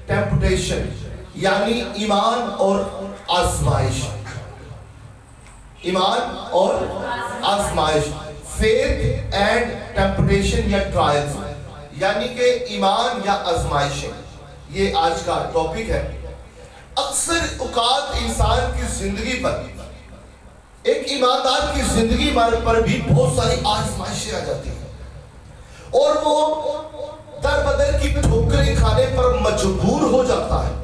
Temptation یعنی ایمان اور آزمائش. ایمان اور آزمائش. فیتھ اینڈ ٹیمپٹیشن یا ٹرائلز یعنی کہ ایمان یا آزمائشیں، یہ آج کا ٹاپک ہے. اکثر اوقات انسان کی زندگی پر، ایک ایماندار کی زندگی پر بھی بہت ساری آزمائشیں آ جاتی ہیں اور وہ در بدر کی ٹھوکریں کھانے پر مجبور ہو جاتا ہے،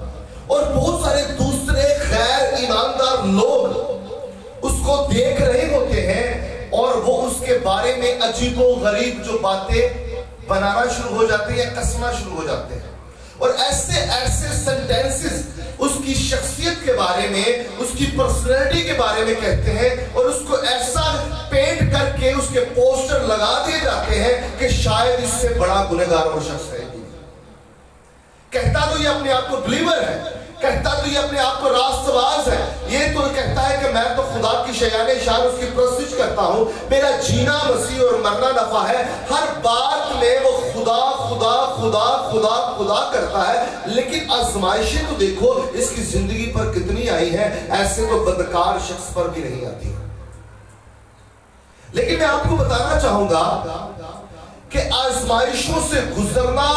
اور بہت سارے دوسرے غیر ایماندار لوگ اس کو دیکھ رہے ہوتے ہیں اور وہ اس کے بارے میں عجیب و غریب جو باتیں بنانا شروع ہو جاتے ہیں یا کسنا شروع ہو جاتے ہیں، اور ایسے ایسے سینٹینسز اس کی شخصیت کے بارے میں، اس کی پرسنالٹی کے بارے میں کہتے ہیں، اور اس کو ایسا پینٹ کر کے اس کے پوسٹر لگا دیے جاتے ہیں کہ شاید اس سے بڑا گنہگار اور شخص ہے. کہتا تو یہ اپنے آپ کو بلیور ہے، کہتا تو یہ اپنے آپ کو راست باز ہے، یہ تو کہتا ہے کہ میں تو خدا کی شیان شان اس کی پرستش کرتا ہوں، میرا جینا مسیح اور مرنا نفع ہے. ہر بات میں وہ خدا خدا خدا خدا خدا کرتا ہے، لیکن آزمائشیں تو دیکھو اس کی زندگی پر کتنی آئی ہیں. ایسے تو بدکار شخص پر بھی نہیں آتی. لیکن میں آپ کو بتانا چاہوں گا کہ آزمائشوں سے گزرنا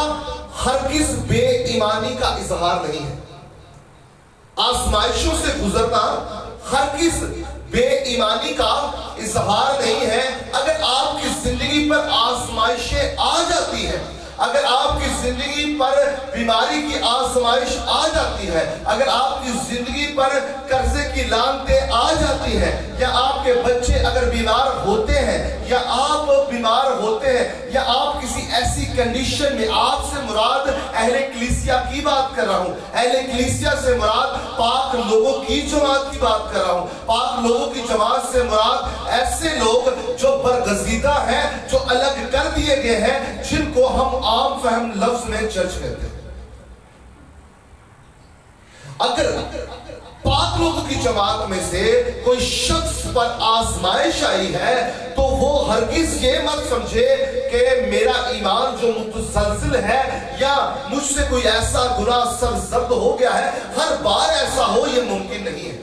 ہرگز بے ایمانی کا اظہار نہیں ہے. آزمائشوں سے گزرنا ہرگز بے ایمانی کا اظہار نہیں ہے. اگر آپ کی زندگی پر آزمائشیں آ جاتی ہیں، اگر آپ کی زندگی پر بیماری کی آزمائش آ جاتی ہے، اگر آپ کی زندگی پر قرضے کی لعنتیں آ جاتی ہیں، یا آپ کے بچے اگر بیمار ہوتے ہیں، یا آپ بیمار ہوتے ہیں، یا آپ کسی ایسی کنڈیشن میں، آپ سے مراد اہل کلیسیا کی بات کر رہا ہوں، اہل کلیسیا سے مراد پاک لوگوں کی جماعت کی بات کر رہا ہوں. پاک لوگوں کی جماعت سے مراد ایسے لوگ جو برگزیدہ ہیں، جو الگ کر دیے گئے ہیں، جن کو ہم عام فہم لفظ میں چرچ کہتے ہیں. اگر پاک لوگوں کی جماعت میں سے کوئی شخص پر آزمائش آئی ہے تو وہ ہرگز یہ مت سمجھے کہ میرا ایمان جو متزلزل ہے یا مجھ سے کوئی ایسا گناہ سرزد ہو گیا ہے. ہر بار ایسا ہو یہ ممکن نہیں ہے.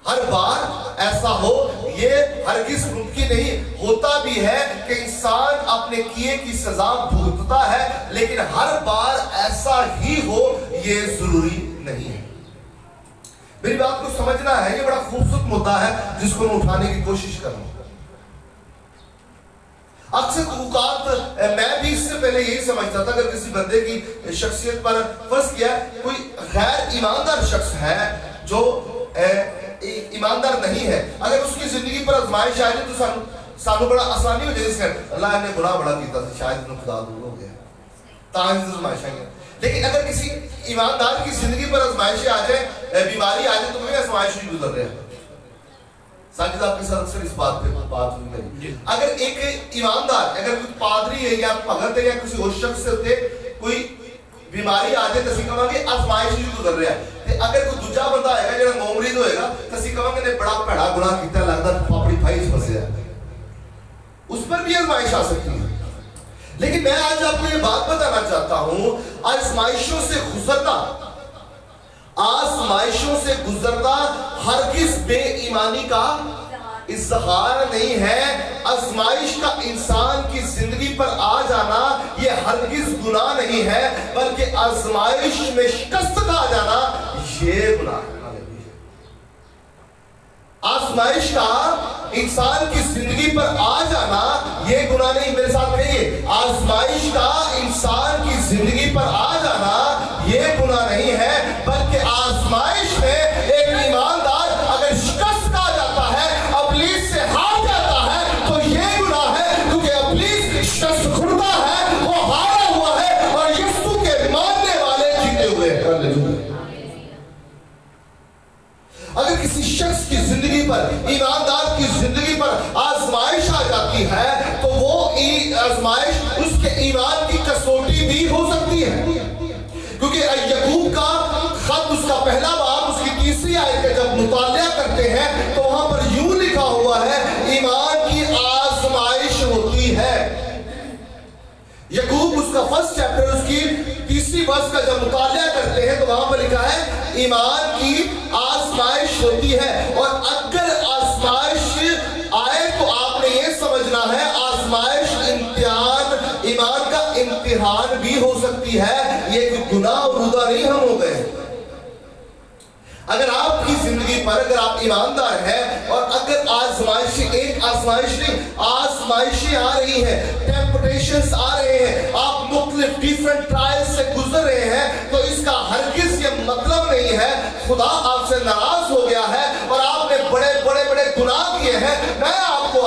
ہر بار ایسا ہو یہ ہرگز ممکن نہیں. ہوتا بھی ہے کہ انسان اپنے کیے کی سزا بھگتتا ہے، لیکن ہر بار ایسا ہی ہو یہ ضروری نہیں ہے. میری بات کو سمجھنا ہے. یہ بڑا خوبصورت مدعا ہے جس کو میں اٹھانے کی کوشش کر رہا ہوں. اکثر اوقات میں بھی اس سے پہلے یہی سمجھتا تھا اگر کسی بندے کی شخصیت پر فرض کیا کوئی غیر ایماندار شخص ہے جو ایماندار نہیں ہے، اگر اس کی زندگی پر آزمائش آئے تو سانو بڑا آسانی ہو جائے اس کا اللہ نے بڑا کیتا تھا، شاید انہوں خدا دور ہو گیا تاہم آزمائش آئیں گے. لیکن اگر کسی ایماندار کی زندگی پر آزمائشیں آ جائیں، بیماری آ جائے تو کوئی آزمائش نہیں گزر رہے ہیں. ساجد آپ کے ساتھ اکثر اس بات پہ بات ہوئی میری. اگر ایک ایماندار، اگر کوئی پادری ہے یا بھگت ہے یا کسی اور شخص سے کوئی بیماری آ جائے تو اسی کہاں گے آزمائش نہیں گزر رہا ہے. اگر کوئی دوجا بندہ آئے گا جڑا مومرید ہوئے گا تو اسی کہاں گے نے بڑا بھڑا گناہ کیتا ہے، لگتا ہے پاپڑی پھائی اس پسے ہے. اس پر بھی آزمائش آ سکتی ہے. لیکن میں آج آپ کو یہ بات بتانا چاہتا ہوں، آزمائشوں سے گزرنا، آزمائشوں سے گزرنا ہرگز بے ایمانی کا اظہار نہیں ہے. آزمائش کا انسان کی زندگی پر آ جانا یہ ہرگز گناہ نہیں ہے، بلکہ آزمائش میں شکست کھا جانا یہ گناہ ہے. آزمائش کا انسان کی زندگی پر آ جانا یہ گناہ نہیں. میرے ساتھ کہیے، آزمائش کا انسان کی زندگی پر آ جانا یہ گناہ نہیں ہے، بلکہ آزمائش میں ایک ایماندار اگر شکست کھا جاتا ہے، ابلیس سے ہار جاتا ہے، تو یہ گناہ ہے، کیونکہ ابلیس شکست خوردا ہے، وہ ہارا ہوا ہے اور یسوع کے ماننے والے جیتے ہوئے ہیں. اگر کسی شخص کی زندگی پر، ایماندار کی زندگی پر آزمائش آ جاتی ہے تو وہ آزمائش اس کے ایمان کی کسوٹی بھی ہو سکتی ہے. کیونکہ یعقوب کا خط اس کا پہلا باب اس کی 3 آیت کا جب مطالعہ کرتے ہیں تو وہاں پر یوں لکھا ہوا ہے ایمان کی آزمائش ہوتی ہے. یعقوب اس کا 1 چیپٹر اس کی تیسری ورس کا جب مطالعہ کرتے ہیں تو وہاں پر لکھا ہے ایمان کی آزمائش ہوتی ہے، اور اگر آزمائش آئے تو آپ نے یہ سمجھنا ہے آزمائش امتحان، ایمان کا امتحان بھی ہو سکتی ہے، یہ کہ گناہ اور ردا نہیں ہم ہو گئے۔ اگر آپ کی زندگی پر اگر آپ ایماندار ہیں اور اگر ایک آزمائش نہیں، آزمائشیں آ رہی ہیں، ٹیمپٹیشنز آ رہے ہیں، آپ مختلف ڈیفرنٹ ٹرائل سے گزر رہے ہیں، تو اس کا ہرگز یہ مطلب نہیں ہے خدا آپ سے ناراض ہو گیا ہے اور آپ نے بڑے بڑے بڑے گناہ کیے ہیں۔ میں آپ کو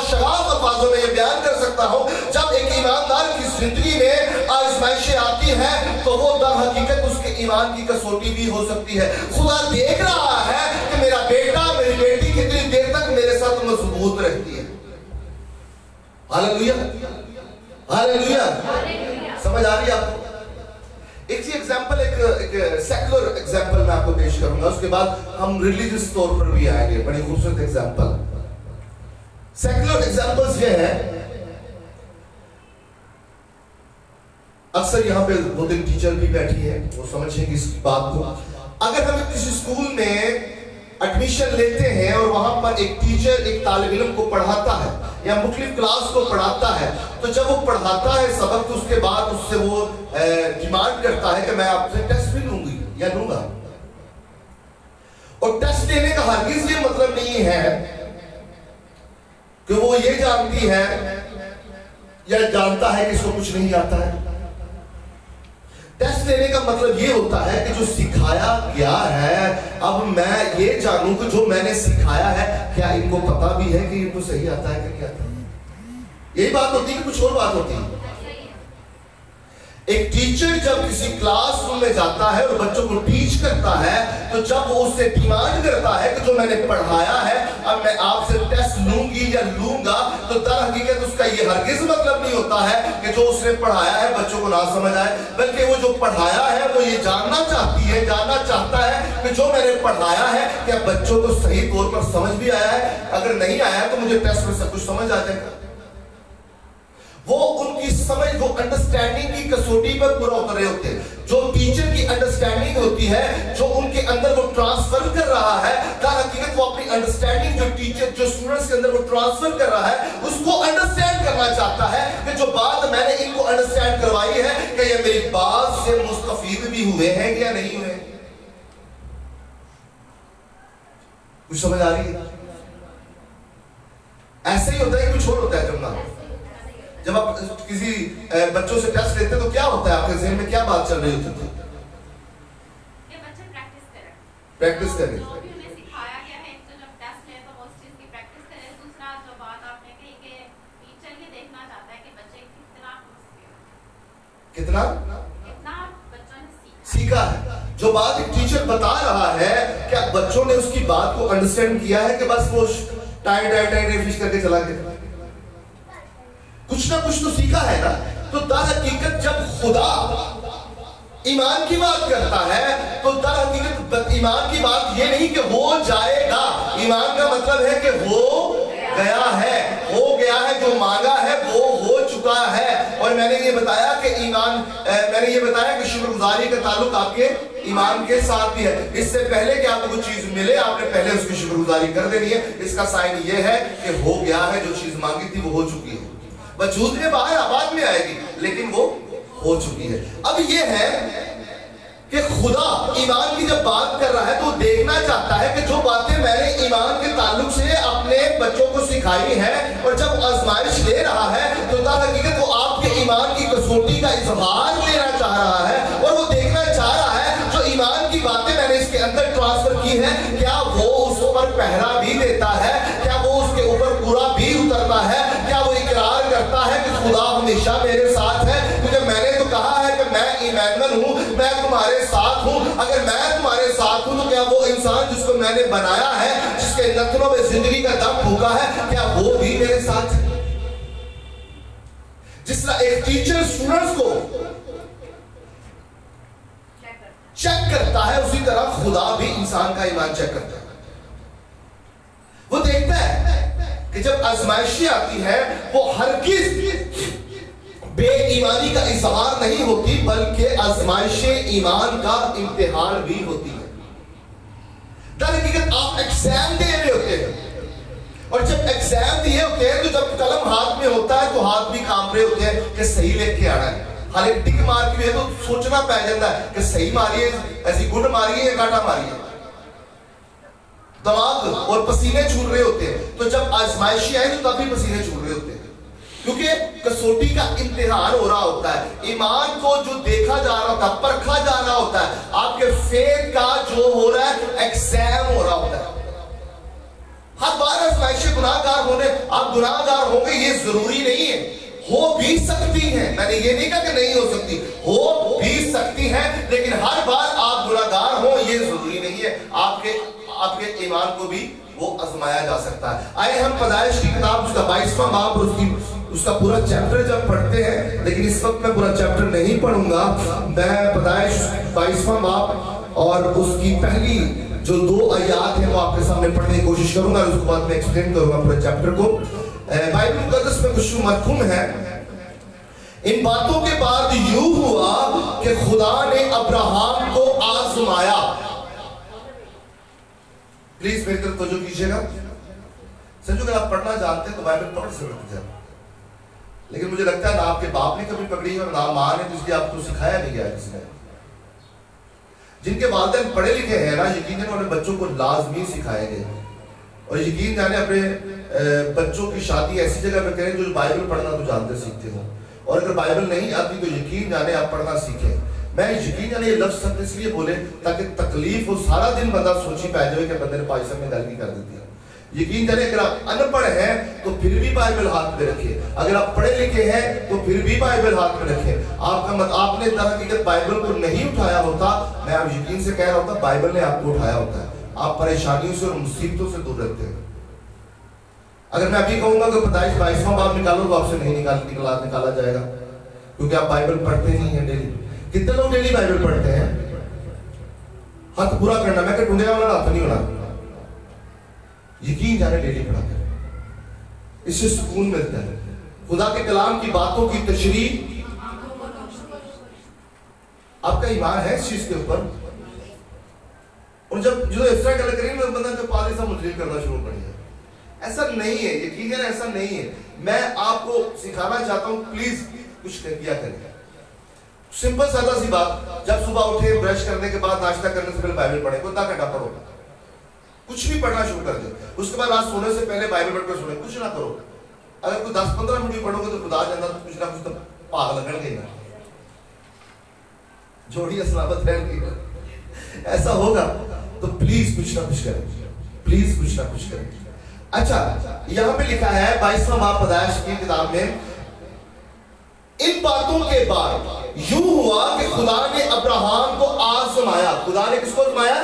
شگاف الفاظوں میں یہ بیان کر سکتا ہوں، جب ایک ایماندار کی زندگی میں آزمائشیں آتی ہیں تو وہ در حقیقت اس کے ایمان کی کسوٹی بھی ہو سکتی ہے۔ خدا دیکھ رہا ہے کہ میرا بیٹا میری بیٹی کتنی دیر تک میرے ساتھ مضبوط رہتی ہے۔ ہاللیلویا، ہاللیلویا، سمجھ آ رہی ہے آپ کو؟ ایک سی ایگزامپل، ایک سیکولر ایگزامپل میں آپ کو پیش کروں گا، اس کے بعد ہم ریلیجس طور پر بھی آئیں گے۔ بڑی خوبصورت ایگزامپل، سیکولر ایگزامپلز یہ ہے، اکثر یہاں پہ دو تین ٹیچر بھی بیٹھی ہیں، وہ سمجھیں گے اس بات کو۔ اگر ہم کسی اسکول میں ایڈمیشن لیتے ہیں اور وہاں پر ایک ٹیچر ایک طالب علم کو پڑھاتا ہے یا مختلف کلاس کو پڑھاتا ہے، تو جب وہ پڑھاتا ہے سبق تو اس کے بعد اس سے وہ ڈیمانڈ کرتا ہے کہ میں آپ سے ٹیسٹ بھی لوں گی یا لوں گا، اور ٹیسٹ لینے کا ہرگز یہ مطلب نہیں ہے کہ وہ یہ جانتی ہے یا جانتا ہے کہ اس کو کچھ نہیں آتا ہے۔ ٹیسٹ لینے کا مطلب یہ ہوتا ہے کہ جو سکھایا گیا ہے، اب میں یہ جانوں کہ جو میں نے سکھایا ہے کیا ان کو پتا بھی ہے کہ ان کو صحیح آتا ہے کہ نہیں آتا ہے۔ یہی بات ہوتی ہے کہ کچھ اور بات ہوتی ہے۔ ایک ٹیچر جب کسی کلاس روم میں جاتا ہے اور بچوں کو ٹیچ کرتا ہے تو جب وہ اس سے ڈیمانڈ کرتا ہے کہ جو میں نے پڑھایا ہے اب میں آپ سے ٹیسٹ لوں گی یا لوں گا، تو در حقیقت اس کا یہ ہرگز مطلب نہیں ہوتا ہے کہ جو اس نے پڑھایا ہے بچوں کو نہ سمجھ آئے، بلکہ وہ جو پڑھایا ہے وہ یہ جاننا چاہتا ہے کہ جو میں نے پڑھایا ہے کیا بچوں کو صحیح طور پر سمجھ بھی آیا ہے، اگر نہیں آیا تو مجھے ٹیسٹ میں سب کچھ سمجھ آ جائے گا۔ وہ ان کی سمجھ، وہ انڈرسٹینڈنگ کی کسوٹی پر پورا اترے ہوتے ہیں۔ جو ٹیچر کی انڈرسٹینڈنگ ہوتی ہے، جو ان کے اندر وہ ٹرانسفر کر رہا ہے، در حقیقت وہ اپنی انڈرسٹینڈنگ جو ٹیچر جو اسٹوڈنٹس کے اندر وہ ٹرانسفر کر رہا ہے، اس کو انڈرسٹینڈ کرنا چاہتا ہے کہ جو بات میں نے ان کو انڈرسٹینڈ کروائی ہے کہ یہ میری بات سے مستفید بھی ہوئے ہیں یا نہیں ہوئے۔ کچھ سمجھ آ رہی ہے؟ ایسے ہی ہوتا ہے، کچھ اور ہوتا ہے۔ جب آپ کسی بچوں سے ٹیسٹ لیتے تو کیا ہوتا ہے، آپ کے ذہن میں کیا بات چل رہی ہوتی تھی؟ کہ بچے پریکٹس کریں۔ جو بھی انہیں سکھایا گیا ہے تو جب ٹیسٹ لے تو وہ اس چیز کی پریکٹس کریں۔ دوسرا جو بات آپ نے کہی کہ ٹیچر یہ دیکھنا چاہتا ہے کہ بچے کتنا بچوں نے سیکھا ہے۔ جو بات ایک ٹیچر بتا رہا ہے کیا بچوں نے اس کی بات کو انڈرسٹینڈ کیا ہے کہ بس وہ ٹائم فش کر کے چلا گیا؟ کچھ نہ کچھ تو سیکھا ہے نا۔ تو در حقیقت جب خدا ایمان کی بات کرتا ہے تو در حقیقت ایمان کی بات یہ نہیں کہ ہو جائے گا، ایمان کا مطلب ہے کہ ہو گیا ہے، جو مانگا ہے وہ ہو چکا ہے۔ اور میں نے یہ بتایا کہ شکر گزاری کا تعلق آپ کے ایمان کے ساتھ بھی ہے۔ اس سے پہلے کہ آپ کو کوئی چیز ملے آپ نے پہلے اس کی شکر گزاری کر دینی ہے۔ اس کا سائن یہ ہے کہ ہو گیا ہے، جو چیز مانگی تھی وہ ہو چکی ہے۔ وجود میں باہر آباد میں آئے گی لیکن وہ ہو چکی ہے۔ اب یہ ہے کہ خدا ایمان کی جب بات کر رہا ہے تو دیکھنا چاہتا ہے کہ جو باتیں میں نے ایمان کے تعلق سے اپنے بچوں کو سکھائی ہے اور جب آزمائش لے رہا ہے تو در حقیقت وہ آپ کے ایمان کی کسوٹی کا اظہار لینا چاہ رہا ہے اور وہ دیکھنا چاہ رہا ہے جو ایمان کی باتیں میں نے اس کے اندر ٹرانسفر کی ہے کیا وہ اس پر پہرا بھی دیتا ہے، کیا وہ اس کے اوپر پورا بھی اترتا ہے، کیا وہ اقرار کرتا ہے کہ خدا ہمیشہ میرے ساتھ ہے، کیونکہ میں نے تو کہا ہے کہ میں ایمانویل ہوں، میں تمہارے ساتھ ہوں۔ اگر میں تمہارے ساتھ ہوں تو کیا وہ انسان جس کو میں نے بنایا ہے، جس کے نتنوں میں زندگی کا دم پھونکا ہے، کیا وہ بھی میرے ساتھ ہے؟ جس طرح ایک ٹیچر اسٹوڈنٹس کو چیک کرتا ہے اسی طرح خدا بھی انسان کا ایمان چیک کرتا ہے۔ وہ دیکھتا ہے کہ جب آزمائشیں آتی ہے وہ ہرگز بے ایمانی کا اظہار نہیں ہوتی بلکہ آزمائشیں ایمان کا امتحان بھی ہوتی ہے۔ در حقیقت آپ ایگزام دے رہے ہوتے ہیں، اور جب ایگزام دیے ہوتے ہیں تو جب قلم ہاتھ میں ہوتا ہے تو ہاتھ بھی کانپ رہے ہوتے ہیں کہ صحیح لکھ کے آنا ہے۔ حالے ٹک مار کے تو سوچنا پہ جاتا ہے کہ صحیح ماری ہے، ایسی گڈ ماری ہے یا کاٹا ماری ہے، دماغ اور پسینے چھوٹ رہے ہوتے ہیں۔ تو جب آزمائشی آئے تو تب بھی پسینے چھوٹ رہے ہوتے ہیں، کیونکہ کسوٹی کا امتحان ہو رہا ہوتا ہے۔ ایمان کو جو دیکھا جا رہا ہوتا ہے، پرکھا جا رہا ہوتا ہے، آپ کے فیتھ کا جو ہو رہا ہے ایگزام ہو رہا ہوتا ہے۔ ہر بار آزمائشیں گناہ گار ہونے، آپ گناہ گار ہوں گے یہ ضروری نہیں ہے، ہو بھی سکتی ہیں، میں نے یہ نہیں کہا کہ نہیں ہو سکتی، ہو بھی سکتی ہیں، لیکن ہر بار آپ گناہ گار ہوں یہ ضروری نہیں ہے۔ آپ کے ایمان کو بھی وہ آزمایا جا سکتا ہے۔ آئے ہم پیدائش کی کتاب اس کا 22واں باب اور اس کا پورا چیپٹر جب پڑھتے ہیں، لیکن اس وقت میں پورا چیپٹر نہیں پڑھوں گا، میں پیدائش 22واں باب اور اس کی پہلی جو 2 آیات ہیں وہ آپ کے سامنے پڑھنے کی کوشش کروں گا، اور اس کے بعد میں ایکسپلین کروں گا پورے چیپٹر کو۔ بائبل مقدس میں کچھ مرقوم ہے، ان باتوں کے بعد یوں ہوا کہ خدا نے ابراہم کو آزمایا۔ پلیز میری طرف توجہ کیجئے گا، سمجھو اگر آپ پڑھنا جانتے ہیں تو بائبل پکڑ سکتے ہیں، لیکن مجھے لگتا ہے نہ آپ کے باپ نے کبھی پکڑی اور نہ ماں نے، تو اس لیے آپ کو سکھایا نہیں گیا کسی نے۔ جن کے والدین پڑھے لکھے ہیں نا، یقیناً انہوں نے بچوں کو لازمی سکھائے گے، اور یقین جانے اپنے بچوں کی شادی ایسی جگہ پہ کریں جو بائبل پڑھنا تو جانتے سیکھتے ہوں، اور اگر بائبل نہیں آتی تو یقین جانے آپ پڑھنا سیکھیں۔ میں یقین جانے یہ لفظ سب اس لیے بولے تاکہ تکلیف ہو، سارا دن بندہ سوچی پہ جائے کہ بندے نے پاکستان میں غلطی کر دیتی ہے۔ یقین جانے اگر آپ ان پڑھ ہیں تو پھر بھی بائبل ہاتھ میں رکھیں، اگر آپ پڑھے لکھے ہیں تو پھر بھی بائبل ہاتھ میں رکھیں۔ آپ نے در حقیقت بائبل کو نہیں اٹھایا ہوتا، میں آپ یقین سے کہہ رہا ہوتا بائبل نے آپ کو اٹھایا ہوتا ہے۔ آپ پریشانیوں سے اور مصیبتوں سے دور رہتے ہیں۔ اگر میں ابھی کہوں گا کہ پیدائش 22واں باب نکالو تو آپ سے نہیں نکالا جائے گا، کیونکہ آپ بائبل پڑھتے نہیں ہیں ڈیلی۔ کتنے لوگ ڈیلی بائبل پڑھتے ہیں؟ ہاتھ پورا کرنا، میں کہ ڈھونڈے والا ہاتھ نہیں ہونا، یقین جانے ڈیلی پڑھا کریں، اس سے سکون ملتا ہے۔ خدا کے کلام کی باتوں کی تشریح، آپ کا ایمان ہے اس چیز کے اوپر، اور جب جو اس طرح کریں گے بندہ جو پادری صاحب مجرم کرنا شروع کر دیا، ایسا نہیں ہے، یقین جانے ایسا نہیں ہے۔ میں آپ کو سکھانا چاہتا ہوں، پلیز کچھ کیا کریں۔ سمپل سادہ سی بات، جب صبح اٹھے برش کرنے کے بعد ناشتہ کرنے سے پہلے بائبل پڑھیں، کوئی آدھا گھنٹہ پڑھو، کچھ بھی پڑھنا شروع کر دیں۔ اس کے بعد رات سونے سے پہلے بائبل پڑھ کر سونے، کچھ نہ کرو۔ اگر کوئی 10-15 منٹ بھی پڑھو گے تو خدا جانتا تو کچھ نہ کچھ تو پاگ لگن گے نا، جوڑی اسلامت رہن گی، ایسا ہوگا۔ تو پلیز کچھ نہ کچھ کریں، پلیز کچھ نہ کچھ کریں۔ اچھا، یہاں پہ لکھا ہے 22واں باب پیدائش کی کتاب میں، ان باتوں کے بعد یوں ہوا کہ خدا نے ابراہم کو آزمایا۔ خدا نے کس کو آزمایا؟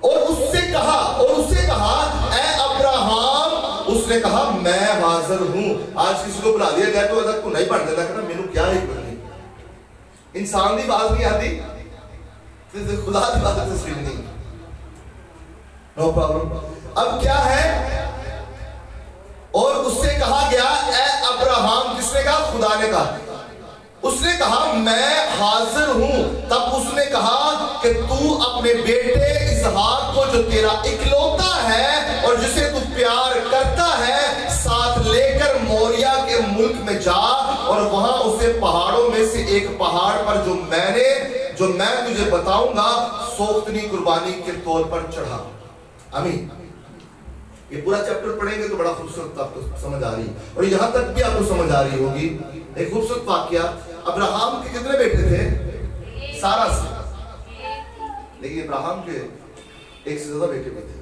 اور اس سے کہا اے ابراہم، اس نے کہا میں حاضر ہوں۔ آج کسی کو بلا دیا گیا تو اگر کو نہیں پڑھ دیتا کہ میرے کیا حکمت نہیں، انسان دی بات نہیں آتی، خدا دی بات تسلیم نہیں، نو پرابلم۔ اب کیا ہے؟ اور اس سے کہا گیا اے ابراہم، کس نے کہا؟ خدا نے کہا۔ اس نے کہا میں حاضر ہوں۔ تب اس نے کہا کہ تو اپنے بیٹے اسحاق کو جو تیرا اکلوتا ہے اور جسے تو پیار کرتا ہے ساتھ لے کر موریا کے ملک میں جا، اور وہاں اسے پہاڑوں میں سے ایک پہاڑ پر جو میں تجھے بتاؤں گا سوختنی قربانی کے طور پر چڑھا۔ آمین۔ یہ پورا چیپٹر پڑھیں گے تو بڑا خوبصورت آپ کو سمجھ آ رہی ہے، اور یہاں تک بھی آپ کو سمجھ آ رہی ہوگی۔ ایک خوبصورت واقعہ، ابراہم کے کتنے بیٹے تھے؟ سارا سے، لیکن ابراہم کے ایک سے زیادہ بیٹے بھی تھے۔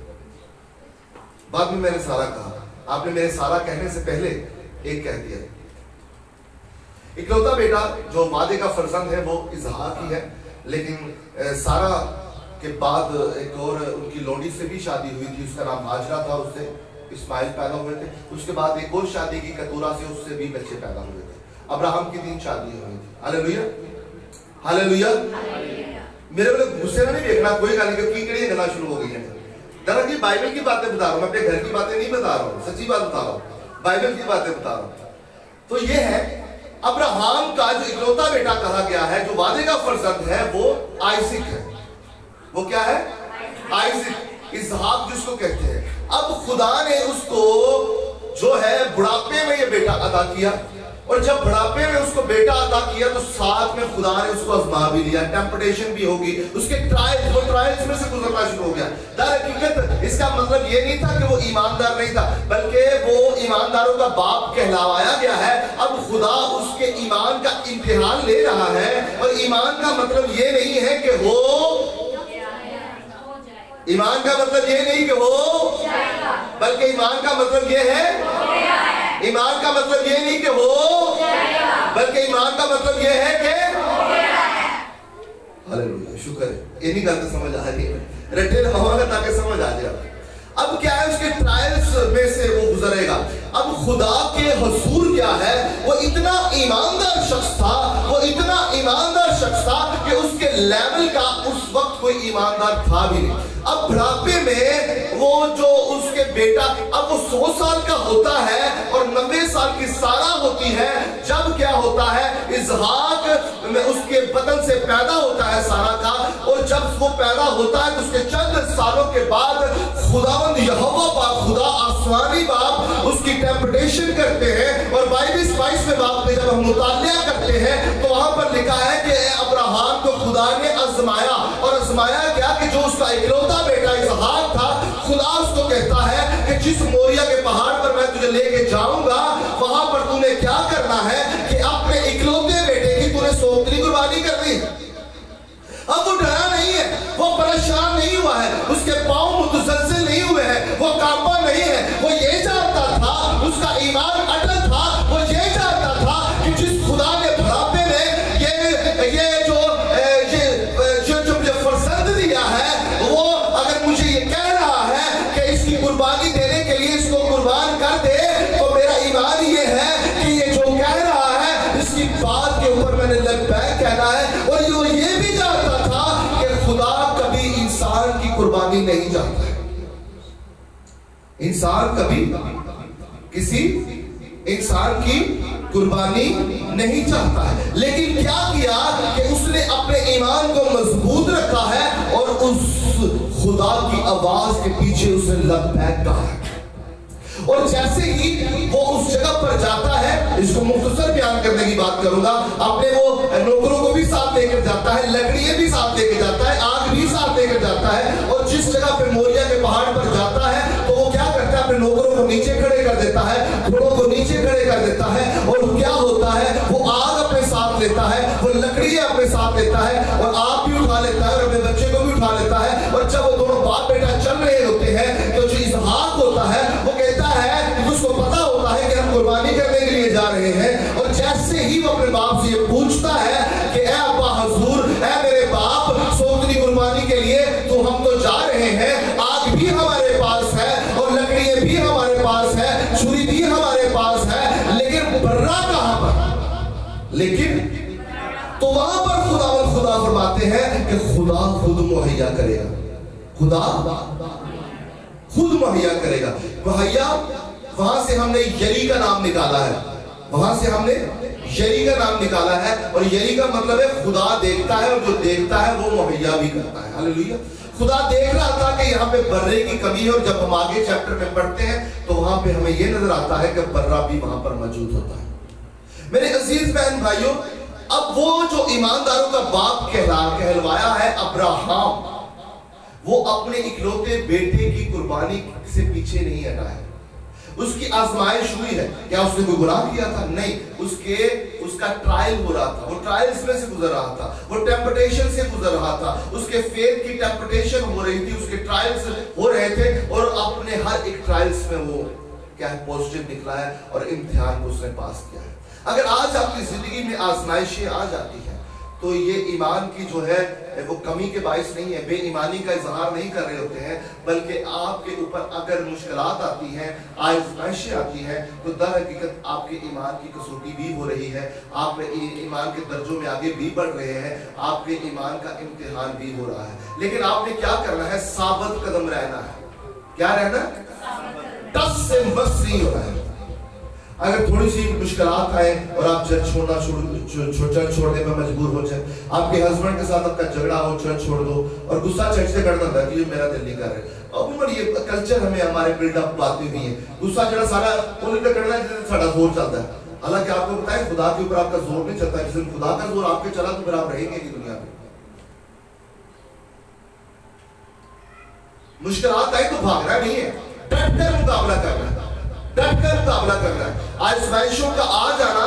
بعد میں نے سارا کہا، آپ نے میرے سارا کہنے سے پہلے ایک کہہ دیا۔ اکلوتا بیٹا جو وعدے کا فرزند ہے وہ اسحاق ہی ہے، لیکن سارا کے بعد ایک اور ان کی لونڈی سے بھی شادی ہوئی تھی، اس کا نام ہاجرہ تھا، اس سے اسماعیل پیدا ہوئے تھے۔ اس کے بعد ایک اور شادی کی کتورہ سے، اس سے بھی بچے پیدا ہوئے تھے۔ ابراہم کی 3 شادیاں ہوئی تھی۔ ہاللیلویا، ہاللیلویا۔ میرے بولے غصے میں نہیں دیکھنا، کوئی گل نہیں کہ کیڑی گلاں شروع ہو گئی ہیں۔ دراصل بائبل کی باتیں بتا رہا ہوں، میں اپنے گھر کی باتیں نہیں بتا رہا ہوں، سچی بات بتا رہا ہوں، بائبل کی باتیں بتا رہا ہوں۔ تو یہ ہے ابراہم کا جو اکلوتا بیٹا کہا گیا ہے, جو وعدے کا فرزند ہے, وہ آئزک ہے. وہ کیا ہے؟ آئزک, اسحاق جس کو کہتے ہیں. اب خدا نے اس کو جو ہے بڑھاپے میں یہ بیٹا عطا کیا, اور جب بڑھاپے میں اس کو بیٹا عطا کیا تو ساتھ میں خدا نے اس کو آزما بھی لیا, ٹیمپٹیشن بھی ہوگی, اس کے ٹرائلز, وہ ٹرائلز میں سے گزرنا شروع ہو گیا. در حقیقت اس کا مطلب یہ نہیں تھا کہ وہ ایماندار نہیں تھا, بلکہ وہ ایمانداروں کا باپ کہلوایا گیا ہے. اب خدا اس کے ایمان کا امتحان لے رہا ہے, اور ایمان کا مطلب یہ نہیں ہے کہ وہ, ایمان کا مطلب یہ نہیں کہ وہ, بلکہ ایمان کا مطلب یہ ہے, ایمان کا مطلب یہ نہیں کہ ہو, بلکہ ایمان کا مطلب یہ ہے کہ ہاللیلویا, شکر ہے. یہ نہیں کرتے سمجھ آ رہی ہے, رٹے نہ ہوگا تاکہ سمجھ آ جائے. اب کیا ہے, اس کے ٹرائلز میں سے وہ گزرے گا. اب خدا کے حضور کیا ہے, وہ اتنا ایماندار شخص تھا, وہ اتنا ایماندار شخص تھا کہ اس کے لیول کا اس وقت کوئی ایماندار تھا بھی نہیں. اب بڑھاپے میں وہ جو اس کے بیٹا, اب وہ 100 سال کا ہوتا ہے اور 90 سال کی سارہ ہوتی ہے. جب کیا ہوتا ہے, اسحاق میں اس کے بدن سے پیدا ہوتا ہے سارہ کا, اور جب وہ پیدا ہوتا ہے تو اس کے چند سالوں کے بعد خداوند یہوہ باپ, خدا آسمانی باپ اس کی ٹیمپٹیشن کرتے ہیں. اور 22 باپ میں جب ہم مطالعہ کرتے ہیں تو وہاں پر لکھا ہے کہ ابراہم کو خدا نے آزمایا, اور آزمایا کیا کہ جو اس کا اکلوتا بیٹا اسحاق تھا, خدا اس کو کہتا ہے کہ جس موریا کے پہاڑ پر میں تجھے لے کے جاؤں گا, وہاں پر تو نے کیا کرنا ہے کہ اپنے اکلوتے بیٹے کی تو نے سوگندی قربانی کرنی ہے. اب وہ ڈرا نہیں ہے, وہ پریشان نہیں ہوا ہے, اس کے پاؤں متزلزل نہیں ہوئے ہیں, وہ کانپا نہیں ہے. وہ یہ جانتا تھا, اس کا ایمان اٹل تھا, وہ یہ جانتا تھا کہ جس خدا نے بڑھاپے میں یہ جو مجھے فرزند دیا ہے, وہ اگر مجھے یہ کہہ رہا ہے کہ اس کی قربانی دینے کے لیے اس کو قربان کر دے, تو میرا ایمان یہ ہے کہ یہ جو کہہ رہا ہے اس کی بات کے اوپر میں نے لبیک کہنا ہے. اور وہ یہ بھی جانتا تھا کہ خدا کبھی انسان کی قربانی نہیں چاہتا ہے, انسان کبھی کسی انسان کی قربانی نہیں چاہتا ہے. لیکن کیا کیا کہ اس نے اپنے ایمان کو مضبوط رکھا ہے, اور اس خدا کی آواز کے پیچھے اس نے لبیک کہا ہے. اور جیسے ہی وہ اس جگہ پر جاتا ہے, اس کو مختصر بیان کرنے کی بات کروں گا, اپنے وہ نوکروں کو بھی ساتھ لے کر جاتا ہے, لکڑیاں بھی ساتھ لے کے جاتا ہے, آگ بھی ساتھ لے کر جاتا ہے, اور جس جگہ پہ موریا کے پہاڑ پر جاتا ہے تو وہ کیا کرتا ہے, اپنے نوکروں کو نیچے کھڑے کر دیتا ہے, گھوڑوں کو نیچے کھڑے کر دیتا ہے, اور کیا ہوتا ہے, وہ آگ اپنے ساتھ لیتا ہے, وہ لکڑیاں اپنے ساتھ لیتا ہے, اور آگ بھی اٹھا لیتا ہے, اور اپنے بچے کو بھی اٹھا لیتا ہے. اور جب وہ دونوں باپ بیٹا چل رہے ہوتے ہیں تو جو اسحاق ہوتا ہے وہ کہتا ہے, اس کو پتا ہوتا ہے کہ ہم قربانی کرنے کے لیے جا رہے ہیں, اور جیسے ہی وہ اپنے باپ سے یہ پوچھتا ہے کہ اے ابا حضور, اے میرے باپ, سوگندی قربانی کے لیے تو ہم تو جا رہے ہیں, آگ بھی ہمارے پاس ہے, اور لکڑیاں بھی ہمارے پاس ہے, چھری بھی ہمارے پاس ہے, لیکن برا کہاں پر, لیکن تو وہاں پر خدا فرماتے ہیں کہ خدا خود مہیا کرے گا, خدا خود مہیا کرے گا. مہیا, وہاں سے ہم نے یری کا نام نکالا ہے, وہاں سے ہم نے یری کا نام نکالا ہے, اور یری کا مطلب ہے خدا دیکھتا ہے, اور جو دیکھتا ہے وہ مہیا بھی کرتا ہے. ہاللیلویا. خدا دیکھ رہا تھا کہ یہاں پہ برے کی کمی ہے, اور جب ہم آگے چیپٹر میں پڑھتے ہیں تو وہاں پہ ہمیں یہ نظر آتا ہے کہ برا بھی وہاں پر موجود ہوتا ہے. میرے عزیز بہن بھائیوں, اب وہ جو ایمانداروں کا باپ کہلوایا ہے ابراہم, وہ اپنے اکلوتے بیٹے کی قربانی سے پیچھے نہیں ہٹا ہے. اس کی آزمائش ہوئی ہے, کیا اس نے کوئی گناہ کیا تھا؟ نہیں, اس کا ٹرائل ہو رہا تھا, وہ ٹرائلز میں سے گزر رہا تھا, وہ ٹیمپٹیشن سے گزر رہا تھا, اس کے فیتھ کی ٹیمپٹیشن ہو رہی تھی, اس کے ٹرائلز ہو رہے تھے, اور اپنے ہر ایک ٹرائلز میں وہ کیا ہے, پوزیٹیو نکلا ہے, اور امتحان کو اس نے پاس کیا ہے. اگر آج آپ کی زندگی میں آزمائشیں آ جاتی ہیں تو یہ ایمان کی جو ہے وہ کمی کے باعث نہیں ہے, بے ایمانی کا اظہار نہیں کر رہے ہوتے ہیں, بلکہ آپ کے اوپر اگر مشکلات آتی ہیں, آزمائشیں آتی ہیں, تو در حقیقت آپ کے ایمان کی کسوٹی بھی ہو رہی ہے, آپ ایمان کے درجوں میں آگے بھی بڑھ رہے ہیں, آپ کے ایمان کا امتحان بھی ہو رہا ہے. لیکن آپ نے کیا کرنا ہے, ثابت قدم رہنا ہے. کیا رہنا ہے؟ ٹس سے مس نہیں ہو رہا ہے. اگر تھوڑی سی مشکلات آئے اور آپ چرچ چرچ چھوڑنے میں مجبور ہو جائیں, آپ کے ہسبینڈ کے ساتھ آپ کا جھگڑا ہو, چرچ چھوڑ دو, اور غصہ چرچ سے کرنا تھا کہ یہ میرا دل نہیں کر رہے. عموماً یہ کلچر ہمیں ہمارے بلڈ اپ آتی ہوئی ہے, غصہ جڑا سارا انہیں پہ کرنا ہے جس سے سارا زور چلتا ہے. حالانکہ آپ کو بتائیں خدا کے اوپر آپ کا زور نہیں چلتا, جس دن خدا کا زور آپ کے چلا تو پھر آپ رہیں گے نہیں دنیا میں. مشکلات آئی تو بھاگنا نہیں ہے, ڈٹ کر مقابلہ کرنا ہے, ڈٹ کر مقابلہ کرنا ہے. آزمائشوں کا آ جانا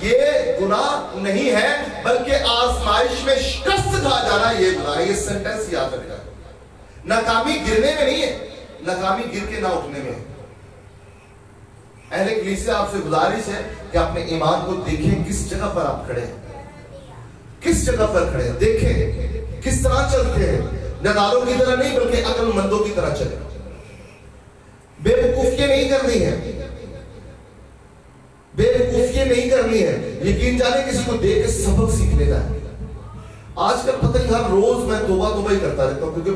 یہ گناہ نہیں ہے, بلکہ آزمائش میں شکست کھا جانا یہ گناہ ہے. یہ سینٹنس یاد رکھنا. ناکامی گرنے میں نہیں ہے, ناکامی گر کے نہ اٹھنے میں. اہل کلیسیا آپ سے گزارش ہے کہ اپنے ایمان کو دیکھیں کس جگہ پر آپ کھڑے ہیں, کس جگہ پر کھڑے ہیں, دیکھیں کس طرح چلتے ہیں. نداروں کی طرح نہیں بلکہ عقل مندوں کی طرح چلے. بے وقوفی نہیں کرنی ہے, بے وقوفی نہیں کرنی ہے. یقین جانے کسی کو دیکھ کے سبق سیکھ لینا ہے. آج کل پتہ نہیں ہر روز میں توبہ ہی کرتا رہتا ہوں, کیونکہ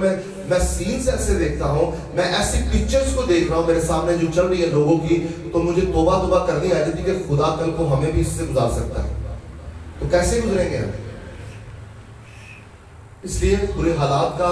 میں سینز ایسے دیکھتا ہوں, میں ایسی پکچرز کو دیکھ رہا ہوں میرے سامنے جو چل رہی ہے لوگوں کی, تو مجھے توبہ کرنی آ جاتی کہ خدا کل کو ہمیں بھی اس سے گزار سکتا ہے. تو کیسے گزریں گے ہم؟ اس لیے برے حالات کا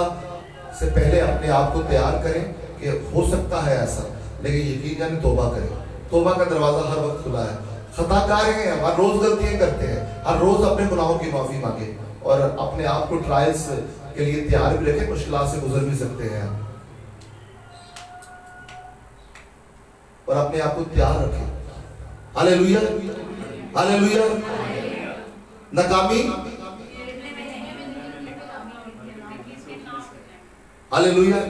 سے پہلے اپنے آپ کو تیار کریں کہ ہو سکتا ہے ایسا, لیکن یقین جانے توبہ کریں. توبہ کا دروازہ ہر وقت کھلا ہے. خطا کار ہیں, ہر روز غلطیاں کرتے ہیں, ہر روز اپنے گناہوں کی معافی مانگیں اور اپنے آپ کو ٹرائلز کے لیے تیار بھی رکھیں. مشکلات سے گزر بھی سکتے ہیں اور اپنے آپ کو تیار رکھیں. ہاللیلویا, ہاللیلویا. ناکامی, ہاللیلویا.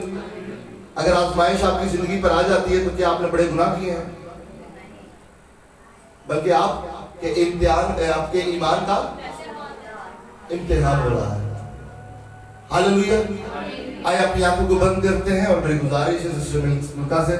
اگر آزمائش آپ کی زندگی پر آ جاتی ہے تو کیا آپ نے بڑے گناہ کیے ہیں؟ بلکہ آپ کے امتحان, آپ کے ایمان کا امتحان ہو رہا ہے. ہاللیلویا. آئے اپنی آنکھوں کو بند کرتے ہیں اور میری گزارش ہے سسٹر ملکا سے